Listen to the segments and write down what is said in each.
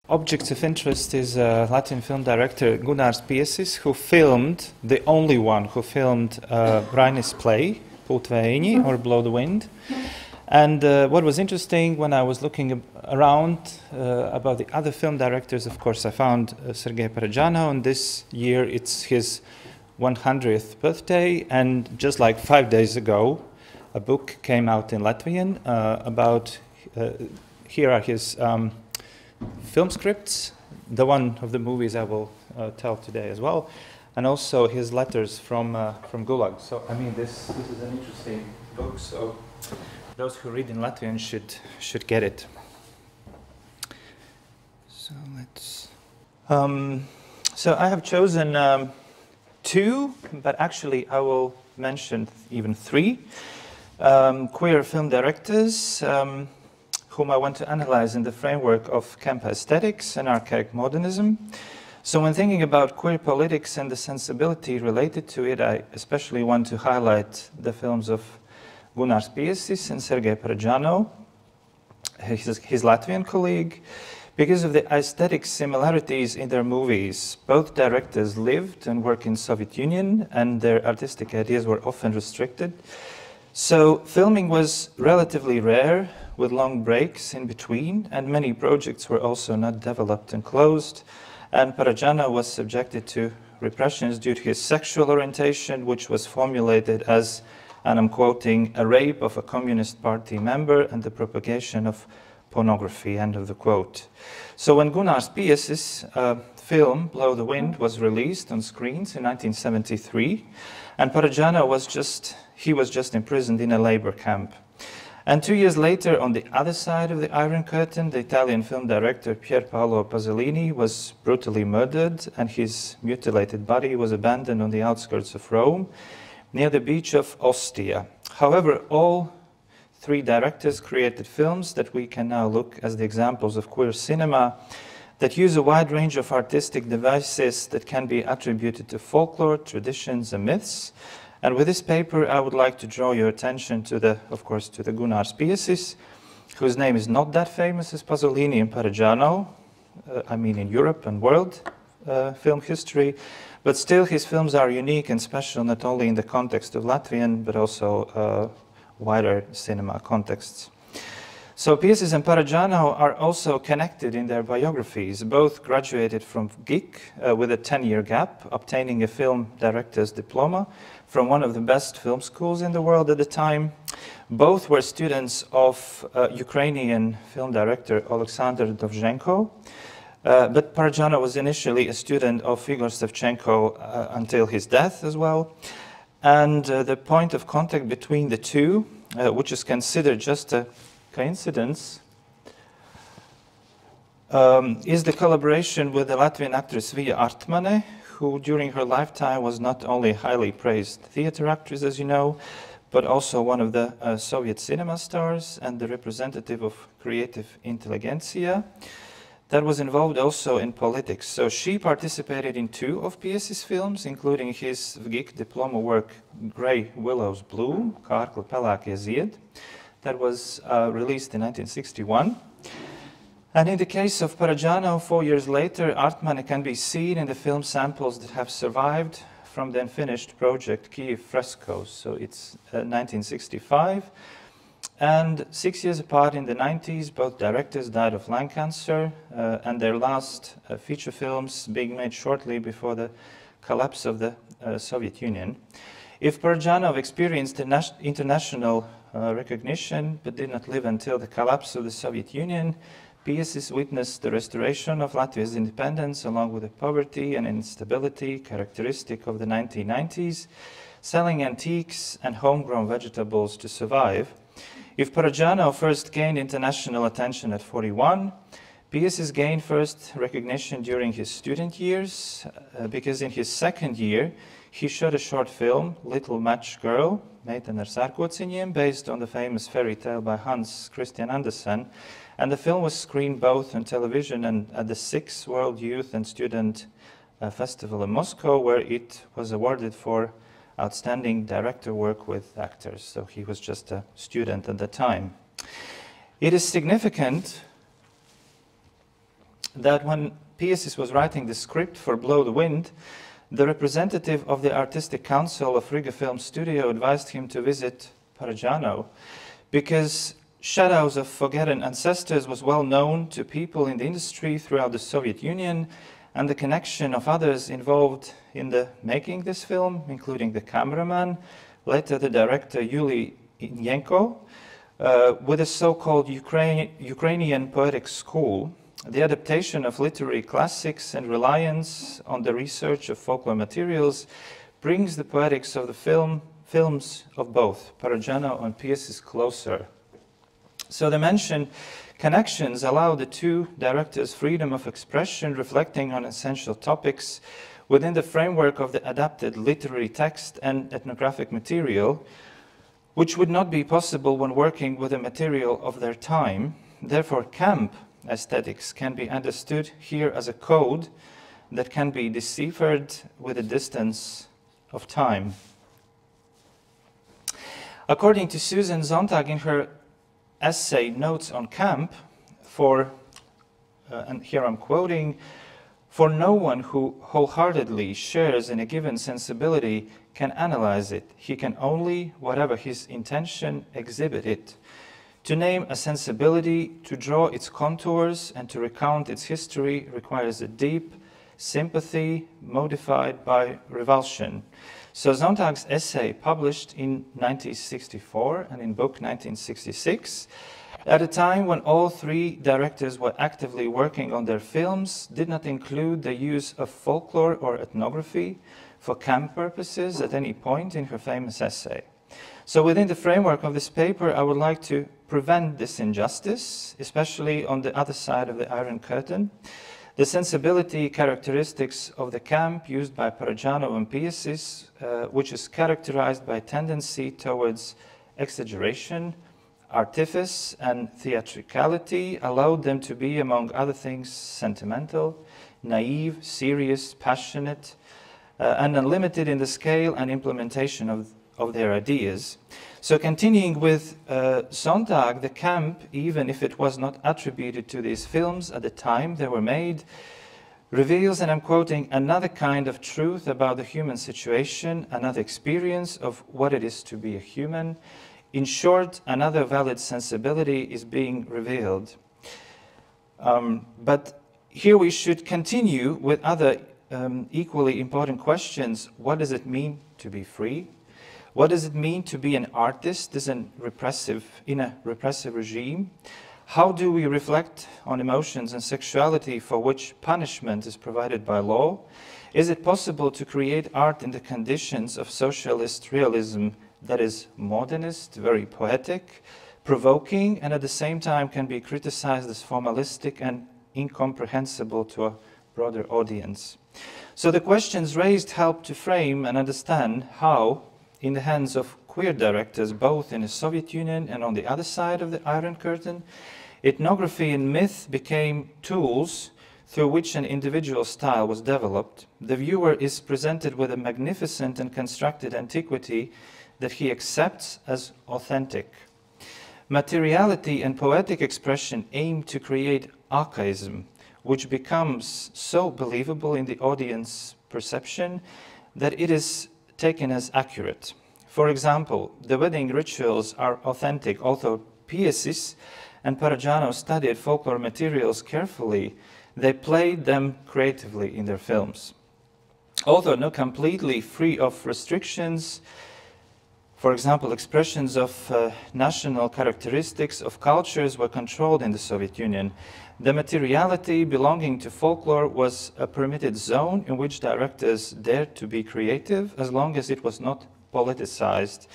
Objects of interest is Latvian film director Gunārs Piesis, who filmed, the only one who filmed Raiņa's play, Pūtvējiņi, or Blow the Wind. And what was interesting when I was looking around about the other film directors, of course, I found Sergej Parajanov, and this year it's his 100th birthday, and just like 5 days ago, a book came out in Latvian about, here are his film scripts, the one of the movies I will tell today as well, and also his letters from Gulag. So, I mean, this is an interesting book, so those who read in Latvian should get it. So let's. So I have chosen two, but actually I will mention even three queer film directors whom I want to analyze in the framework of camp aesthetics and archaic modernism. So when thinking about queer politics and the sensibility related to it, I especially want to highlight the films of Gunārs Piesis and Sergej Parajanov, his Latvian colleague, because of the aesthetic similarities in their movies. Both directors lived and worked in Soviet Union, and their artistic ideas were often restricted. So filming was relatively rare, with long breaks in between, and many projects were also not developed and closed. And Parajanov was subjected to repressions due to his sexual orientation, which was formulated as, and I'm quoting, a rape of a Communist Party member and the propagation of pornography, end of the quote. So when Gunārs Piesis' film, Blow the Wind, was released on screens in 1973, and Parajanov was just imprisoned in a labor camp. And 2 years later, on the other side of the Iron Curtain, the Italian film director Pier Paolo Pasolini was brutally murdered, and his mutilated body was abandoned on the outskirts of Rome, near the beach of Ostia. However, all three directors created films that we can now look as the examples of queer cinema that use a wide range of artistic devices that can be attributed to folklore, traditions, and myths. And with this paper, I would like to draw your attention to of course, to the Gunārs Piesis, whose name is not that famous as Pasolini and Parajanov, I mean in Europe and world film history, but still his films are unique and special not only in the context of Latvian, but also wider cinema contexts. So Piesis and Parajanov are also connected in their biographies. Both graduated from GIK with a 10-year gap, obtaining a film director's diploma from one of the best film schools in the world at the time. Both were students of Ukrainian film director Alexander Dovzhenko, but Parajanov was initially a student of Igor Savchenko until his death as well. And the point of contact between the two, which is considered just a coincidence, is the collaboration with the Latvian actress Vija Artmane, who during her lifetime was not only a highly praised theater actress, as you know, but also one of the Soviet cinema stars and the representative of creative intelligentsia that was involved also in politics. So she participated in two of Piesis' films, including his VGIK diploma work, Grey Willows Bloom, Kārkli pelēkie zied, that was released in 1961. And in the case of Parajanov, 4 years later, Artmane can be seen in the film samples that have survived from the unfinished project Kiev Frescoes. So it's 1965. And 6 years apart in the 90s, both directors died of lung cancer, and their last feature films being made shortly before the collapse of the Soviet Union. If Parajanov experienced international recognition but did not live until the collapse of the Soviet Union, Piesis witnessed the restoration of Latvia's independence along with the poverty and instability characteristic of the 1990s, selling antiques and homegrown vegetables to survive. If Parajanov first gained international attention at 41, Piesis gained first recognition during his student years, because in his second year, he shot a short film, Little Match Girl, Meitene ar sērkociņiem, based on the famous fairy tale by Hans Christian Andersen, and the film was screened both on television and at the 6th World Youth and Student Festival in Moscow, where it was awarded for outstanding director work with actors. So he was just a student at the time. It is significant that when Piesis was writing the script for Blow the Wind, the representative of the Artistic Council of Riga Film Studio advised him to visit Parajanov because Shadows of Forgotten Ancestors was well known to people in the industry throughout the Soviet Union, and the connection of others involved in the making this film, including the cameraman, later the director Yuli Yenko, with a so-called Ukrainian poetic school, the adaptation of literary classics and reliance on the research of folklore materials brings the poetics of the films of both Parajanov and Piesis closer. So the mentioned connections allow the two directors freedom of expression, reflecting on essential topics within the framework of the adapted literary text and ethnographic material, which would not be possible when working with the material of their time. Therefore, camp aesthetics can be understood here as a code that can be deciphered with a distance of time. According to Susan Sontag in her essay Notes on Camp, and here I'm quoting, "For no one who wholeheartedly shares in a given sensibility can analyze it. He can only, whatever his intention, exhibit it. To name a sensibility, to draw its contours, and to recount its history requires a deep sympathy modified by revulsion." So Sontag's essay, published in 1964 and in book 1966, at a time when all three directors were actively working on their films, did not include the use of folklore or ethnography for camp purposes at any point in her famous essay. So within the framework of this paper, I would like to prevent this injustice, especially on the other side of the Iron Curtain. The sensibility characteristics of the camp used by Parajanov and Piesis, which is characterized by tendency towards exaggeration, artifice, and theatricality, allowed them to be, among other things, sentimental, naive, serious, passionate, and unlimited in the scale and implementation of their ideas. So continuing with Sontag, the camp, even if it was not attributed to these films at the time they were made, reveals, and I'm quoting, "another kind of truth about the human situation, another experience of what it is to be a human. In short, another valid sensibility is being revealed." But here we should continue with other equally important questions. What does it mean to be free? What does it mean to be an artist in a repressive regime? How do we reflect on emotions and sexuality for which punishment is provided by law? Is it possible to create art in the conditions of socialist realism that is modernist, very poetic, provoking, and at the same time can be criticized as formalistic and incomprehensible to a broader audience? So the questions raised help to frame and understand how, in the hands of queer directors, both in the Soviet Union and on the other side of the Iron Curtain, ethnography and myth became tools through which an individual style was developed. The viewer is presented with a magnificent and constructed antiquity that he accepts as authentic. Materiality and poetic expression aim to create archaism, which becomes so believable in the audience perception that it is taken as accurate. For example, the wedding rituals are authentic, although Piesis and Parajanov studied folklore materials carefully. They played them creatively in their films. Although not completely free of restrictions, for example, expressions of national characteristics of cultures were controlled in the Soviet Union. The materiality belonging to folklore was a permitted zone in which directors dared to be creative as long as it was not politicized.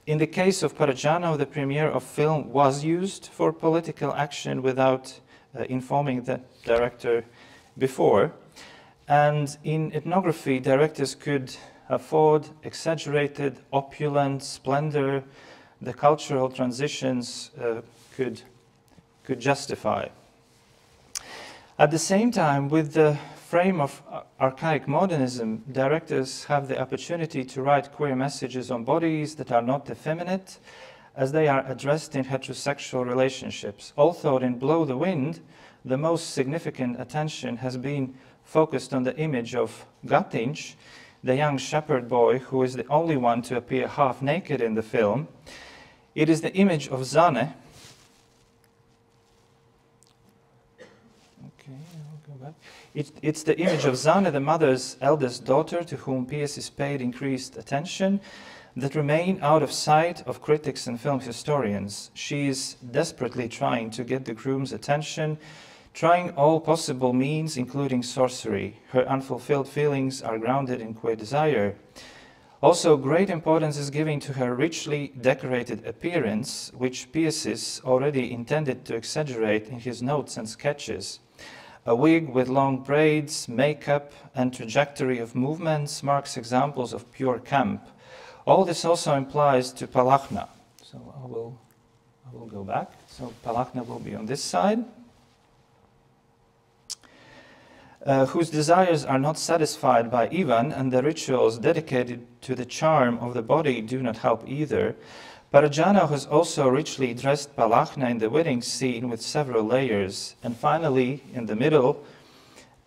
In the case of Parajanov, the premiere of film was used for political action without informing the director before. And in ethnography, directors could afford exaggerated, opulent splendor. The cultural transitions could justify. At the same time, with the frame of archaic modernism, directors have the opportunity to write queer messages on bodies that are not effeminate, as they are addressed in heterosexual relationships. Although in Blow the Wind, the most significant attention has been focused on the image of Gatiņš, the young shepherd boy who is the only one to appear half naked in the film. It is the image of Zane. Okay, I'll go back. It's the image of Zane, the mother's eldest daughter, to whom Piesis paid increased attention, that remain out of sight of critics and film historians. She is desperately trying to get the groom's attention, trying all possible means, including sorcery. Her unfulfilled feelings are grounded in queer desire. Also, great importance is given to her richly decorated appearance, which Piesis already intended to exaggerate in his notes and sketches. A wig with long braids, makeup, and trajectory of movements marks examples of pure camp. All this also implies to Palachna. So I will go back. So Palachna will be on this side. Whose desires are not satisfied by Ivan, and the rituals dedicated to the charm of the body do not help either. Parajanov has also richly dressed Palachna in the wedding scene with several layers. And finally, in the middle,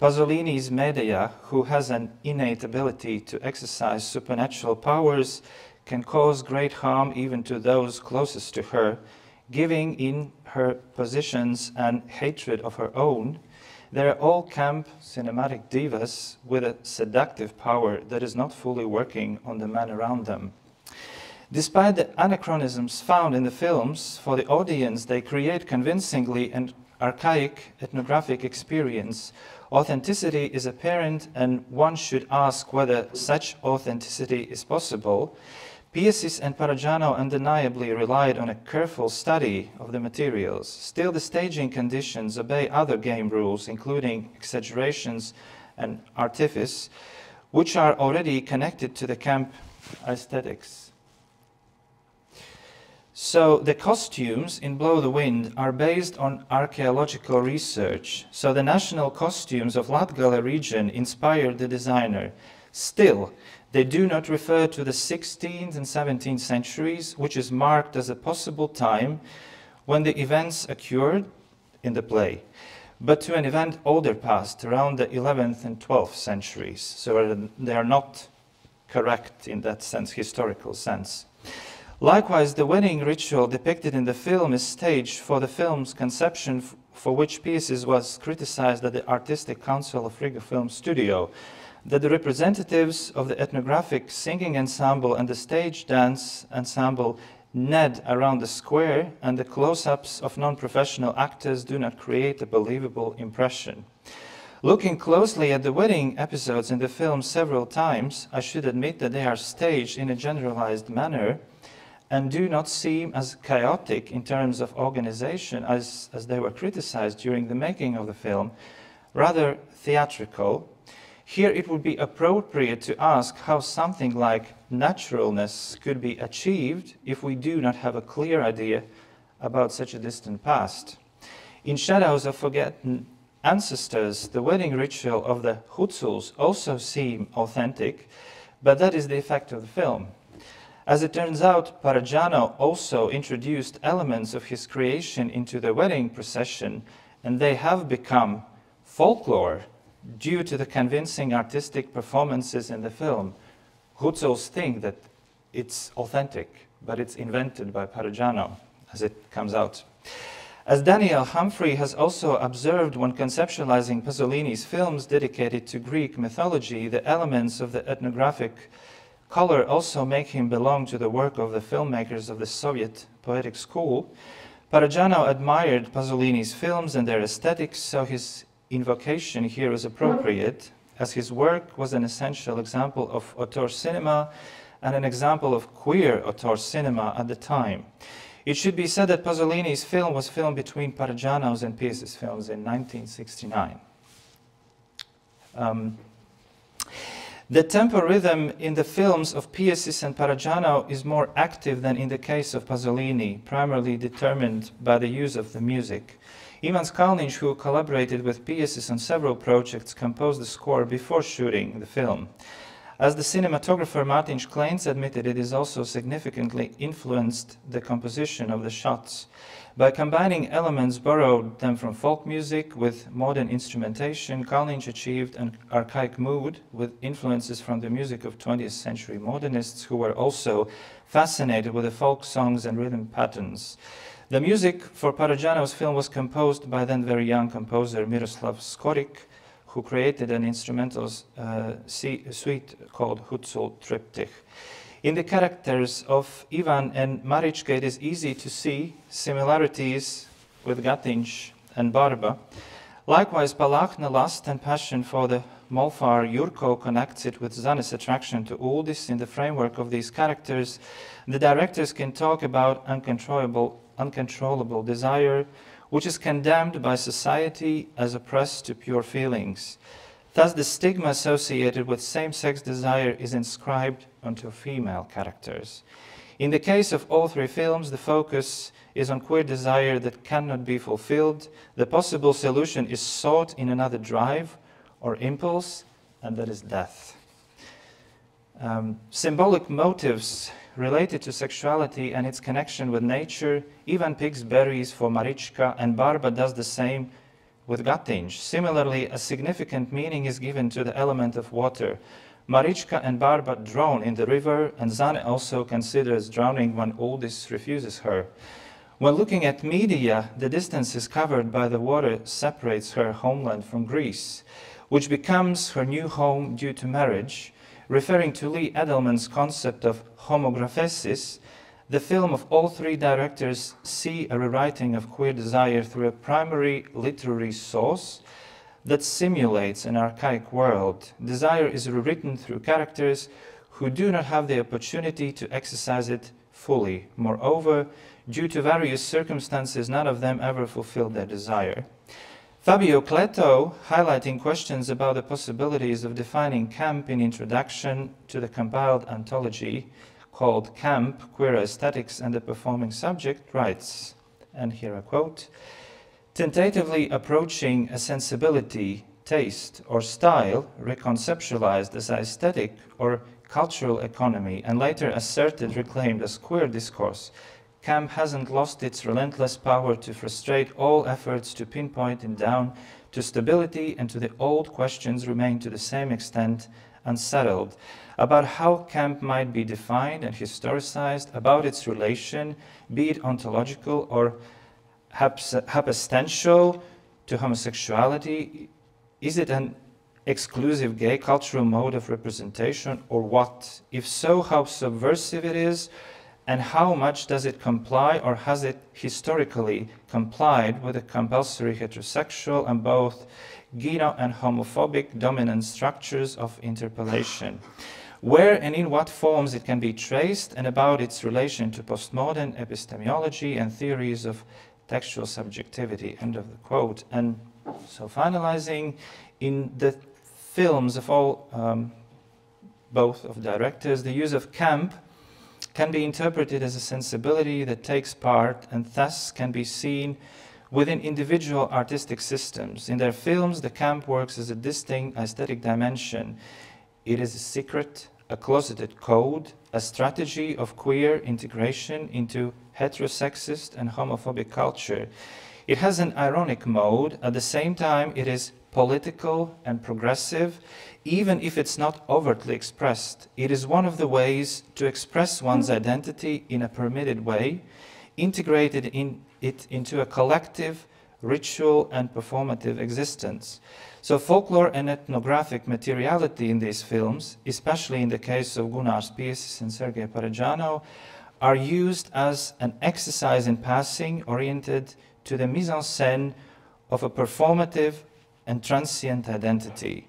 Pasolini's Medea, who has an innate ability to exercise supernatural powers, can cause great harm even to those closest to her, giving in her positions and hatred of her own. They are all camp cinematic divas with a seductive power that is not fully working on the man around them. Despite the anachronisms found in the films, for the audience they create convincingly an archaic ethnographic experience. Authenticity is apparent, and one should ask whether such authenticity is possible. Piesis and Parajanov undeniably relied on a careful study of the materials. Still, the staging conditions obey other game rules, including exaggerations and artifice, which are already connected to the camp aesthetics. So the costumes in Blow the Wind are based on archaeological research. So the national costumes of Latgale region inspired the designer. Still, they do not refer to the 16th and 17th centuries, which is marked as a possible time when the events occurred in the play, but to an event older past, around the 11th and 12th centuries. So they are not correct in that sense, historical sense. Likewise, the wedding ritual depicted in the film is staged for the film's conception, for which Piesis was criticized at the Artistic Council of Riga Film Studio, that the representatives of the ethnographic singing ensemble and the stage dance ensemble ned around the square, and the close-ups of non-professional actors do not create a believable impression. Looking closely at the wedding episodes in the film several times, I should admit that they are staged in a generalized manner and do not seem as chaotic in terms of organization as they were criticized during the making of the film, rather theatrical. Here it would be appropriate to ask how something like naturalness could be achieved if we do not have a clear idea about such a distant past. In Shadows of Forgotten Ancestors, the wedding ritual of the Hutsuls also seem authentic, but that is the effect of the film. As it turns out, Parajanov also introduced elements of his creation into the wedding procession, and they have become folklore due to the convincing artistic performances in the film. Hutsuls think that it's authentic, but it's invented by Parajanov, as it comes out. As Daniel Humphrey has also observed when conceptualizing Pasolini's films dedicated to Greek mythology, the elements of the ethnographic color also make him belong to the work of the filmmakers of the Soviet poetic school. Parajanov admired Pasolini's films and their aesthetics, so his invocation here is appropriate, as his work was an essential example of auteur cinema and an example of queer auteur cinema at the time. It should be said that Pasolini's film was filmed between Parajanov's and Piesis' films in 1969. The tempo rhythm in the films of Piesis and Parajanov is more active than in the case of Pasolini, primarily determined by the use of the music. Ivan Skalniņš, who collaborated with Piesis on several projects, composed the score before shooting the film. As the cinematographer Mārtiņš Kleins admitted, it has also significantly influenced the composition of the shots. By combining elements borrowed them from folk music with modern instrumentation, Kalniņš achieved an archaic mood with influences from the music of 20th century modernists who were also fascinated with the folk songs and rhythm patterns. The music for Parajanov's film was composed by then very young composer Miroslav Skorik, who created an instrumental suite called Hucul Triptych. In the characters of Ivan and Marička, it is easy to see similarities with Gatiņš and Barba. Likewise, Palachna lust and passion for the Molfar Jurko connects it with Zānis' attraction to Uldis. In the framework of these characters, the directors can talk about uncontrollable desire, which is condemned by society as oppressed to pure feelings. Thus, the stigma associated with same-sex desire is inscribed onto female characters. In the case of all three films, the focus is on queer desire that cannot be fulfilled. The possible solution is sought in another drive or impulse, and that is death. Symbolic motives related to sexuality and its connection with nature, Ivan picks berries for Marička, and Barba does the same with Gatiņš. Similarly, a significant meaning is given to the element of water. Marička and Barba drown in the river, and Zāne also considers drowning when Uldis refuses her. When looking at media, the distances covered by the water separates her homeland from Greece, which becomes her new home due to marriage. Referring to Lee Edelman's concept of homographesis, the film of all three directors see a rewriting of queer desire through a primary literary source that simulates an archaic world. Desire is rewritten through characters who do not have the opportunity to exercise it fully. Moreover, due to various circumstances, none of them ever fulfilled their desire. Fabio Cleto, highlighting questions about the possibilities of defining camp in introduction to the compiled anthology called Camp, Queer Aesthetics and the Performing Subject, writes, and here I quote, "Tentatively approaching a sensibility, taste, or style reconceptualized as aesthetic or cultural economy and later asserted, reclaimed as queer discourse, camp hasn't lost its relentless power to frustrate all efforts to pinpoint it down to stability, and to the old questions remain to the same extent unsettled about how camp might be defined and historicized, about its relation, be it ontological or happenstantial, to homosexuality. Is it an exclusive gay cultural mode of representation, or what? If so, how subversive it is, and how much does it comply, or has it historically complied with the compulsory heterosexual and both gyno and homophobic dominant structures of interpellation? Where and in what forms it can be traced, and about its relation to postmodern epistemology and theories of textual subjectivity," end of the quote. And so finalizing, in the films of all, both of directors, the use of camp can be interpreted as a sensibility that takes part and thus can be seen within individual artistic systems. In their films, the camp works as a distinct aesthetic dimension. It is a secret, a closeted code, a strategy of queer integration into heterosexist and homophobic culture. It has an ironic mode. At the same time, it is political and progressive, even if it's not overtly expressed. It is one of the ways to express one's identity in a permitted way, integrated into a collective, ritual and performative existence. So folklore and ethnographic materiality in these films, especially in the case of Gunārs Piesis and Sergej Parajanov, are used as an exercise in passing oriented to the mise en scène of a performative and transient identity.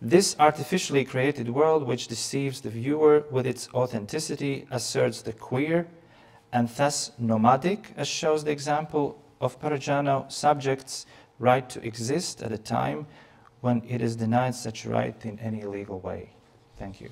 This artificially created world, which deceives the viewer with its authenticity, asserts the queer and thus nomadic, as shows the example of Parajanov, subject's right to exist at a time when it is denied such right in any legal way. Thank you.